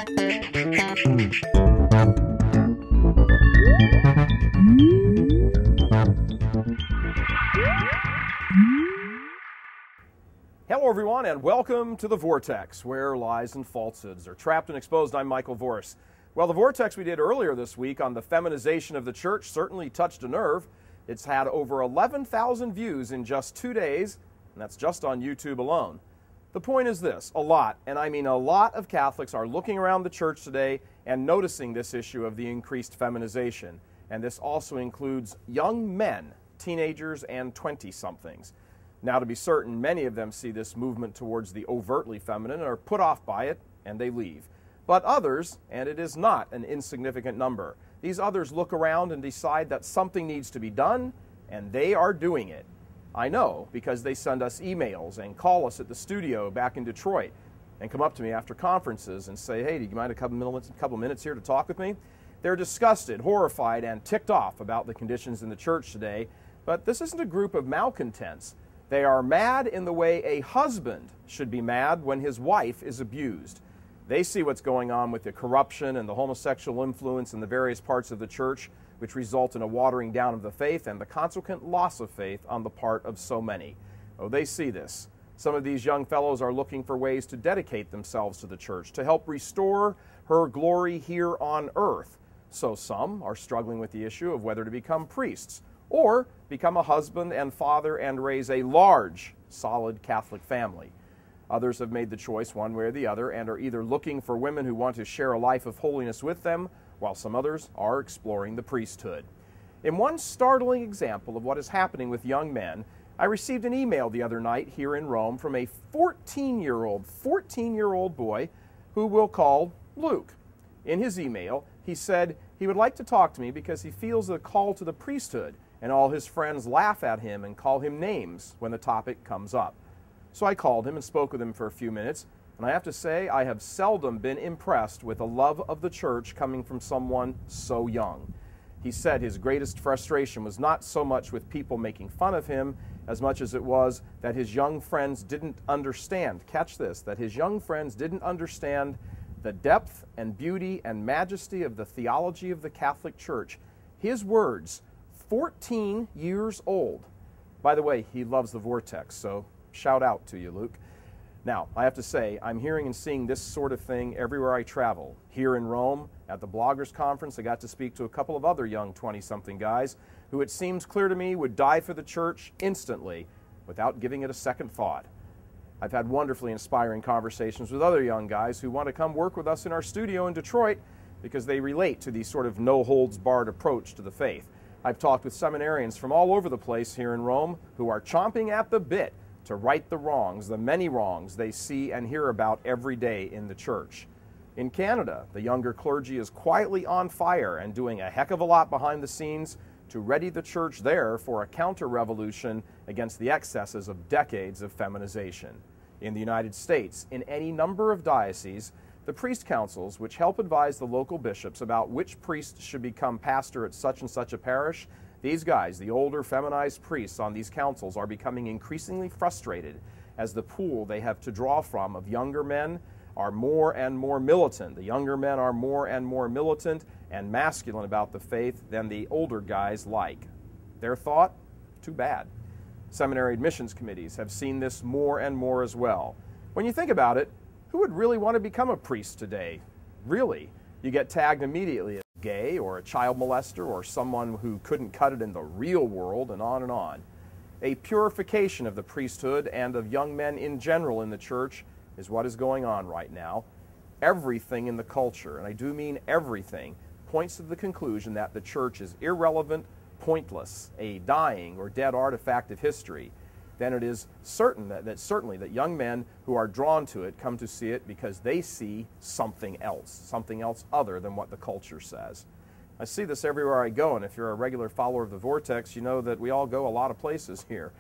Hello everyone and welcome to The Vortex, where lies and falsehoods are trapped and exposed. I'm Michael Voris. Well, the Vortex we did earlier this week on the feminization of the church certainly touched a nerve. It's had over 11,000 views in just 2 days, and that's just on YouTube alone. The point is this: a lot, and I mean a lot, of Catholics are looking around the church today and noticing this issue of the increased feminization. And this also includes young men, teenagers, and 20-somethings. Now, to be certain, many of them see this movement towards the overtly feminine and are put off by it, and they leave. But others, and it is not an insignificant number, these others look around and decide that something needs to be done, and they are doing it. I know, because they send us emails and call us at the studio back in Detroit and come up to me after conferences and say, hey, do you mind a couple minutes here to talk with me? They're disgusted, horrified, and ticked off about the conditions in the church today. But this isn't a group of malcontents. They are mad in the way a husband should be mad when his wife is abused. They see what's going on with the corruption and the homosexual influence in the various parts of the church, which result in a watering down of the faith and the consequent loss of faith on the part of so many. Oh, they see this. Some of these young fellows are looking for ways to dedicate themselves to the church, to help restore her glory here on earth. So some are struggling with the issue of whether to become priests or become a husband and father and raise a large, solid Catholic family. Others have made the choice one way or the other and are either looking for women who want to share a life of holiness with them, while some others are exploring the priesthood. In one startling example of what is happening with young men, I received an email the other night here in Rome from a 14-year-old boy who we'll call Luke. In his email, he said he would like to talk to me because he feels a call to the priesthood, and all his friends laugh at him and call him names when the topic comes up. So I called him and spoke with him for a few minutes, and I have to say I have seldom been impressed with a love of the church coming from someone so young. He said his greatest frustration was not so much with people making fun of him as much as it was that his young friends didn't understand, catch this, that his young friends didn't understand the depth and beauty and majesty of the theology of the Catholic Church. His words, 14 years old. By the way, he loves the Vortex, so shout out to you, Luke. Now, I have to say, I'm hearing and seeing this sort of thing everywhere I travel. Here in Rome, at the Bloggers Conference, I got to speak to a couple of other young 20-something guys who it seems clear to me would die for the church instantly without giving it a second thought. I've had wonderfully inspiring conversations with other young guys who want to come work with us in our studio in Detroit because they relate to the sort of no-holds-barred approach to the faith. I've talked with seminarians from all over the place here in Rome who are chomping at the bit to right the wrongs, the many wrongs they see and hear about every day in the church. In Canada, the younger clergy is quietly on fire and doing a heck of a lot behind the scenes to ready the church there for a counter-revolution against the excesses of decades of feminization. In the United States, in any number of dioceses, the priest councils, which help advise the local bishops about which priest should become pastor at such and such a parish, these guys, the older feminized priests on these councils, are becoming increasingly frustrated as the pool they have to draw from of younger men are more and more militant. The younger men are more and more militant and masculine about the faith than the older guys like. Their thought? Too bad. Seminary admissions committees have seen this more and more as well. When you think about it, who would really want to become a priest today? Really? You get tagged immediately as gay or a child molester or someone who couldn't cut it in the real world, and on and on. A purification of the priesthood and of young men in general in the church is what is going on right now. Everything in the culture, and I do mean everything, points to the conclusion that the church is irrelevant, pointless, a dying or dead artifact of history. Then it is certain that young men who are drawn to it come to see it because they see something else other than what the culture says. I see this everywhere I go, and if you're a regular follower of the Vortex, you know that we all go a lot of places here.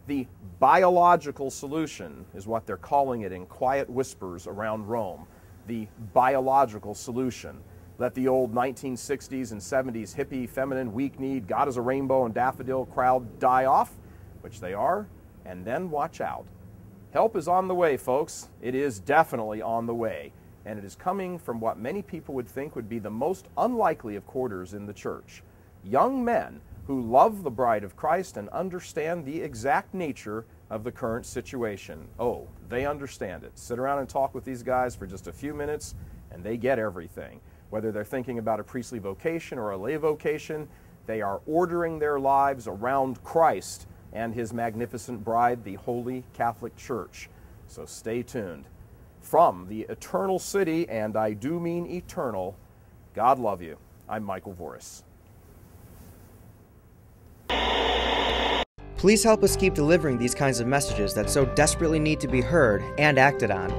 The biological solution is what they're calling it in quiet whispers around Rome. The biological solution. Let the old 1960s and 70s hippie, feminine, weak-kneed, God is a rainbow and daffodil crowd die off, which they are, and then watch out. Help is on the way, folks. It is definitely on the way. and it is coming from what many people would think would be the most unlikely of quarters in the church. Young men who love the bride of Christ and understand the exact nature of the current situation. Oh, they understand it. Sit around and talk with these guys for just a few minutes, and they get everything. Whether they're thinking about a priestly vocation or a lay vocation, they are ordering their lives around Christ and his magnificent bride, the Holy Catholic Church. So stay tuned. From the eternal city, and I do mean eternal, God love you. I'm Michael Voris. Please help us keep delivering these kinds of messages that so desperately need to be heard and acted on.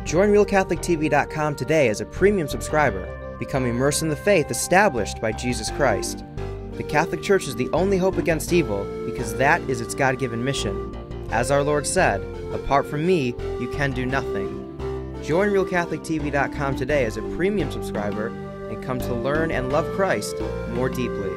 Join RealCatholicTV.com today as a premium subscriber. Become immersed in the faith established by Jesus Christ. The Catholic Church is the only hope against evil because that is its God-given mission. As our Lord said, apart from me, you can do nothing. Join RealCatholicTV.com today as a premium subscriber and come to learn and love Christ more deeply.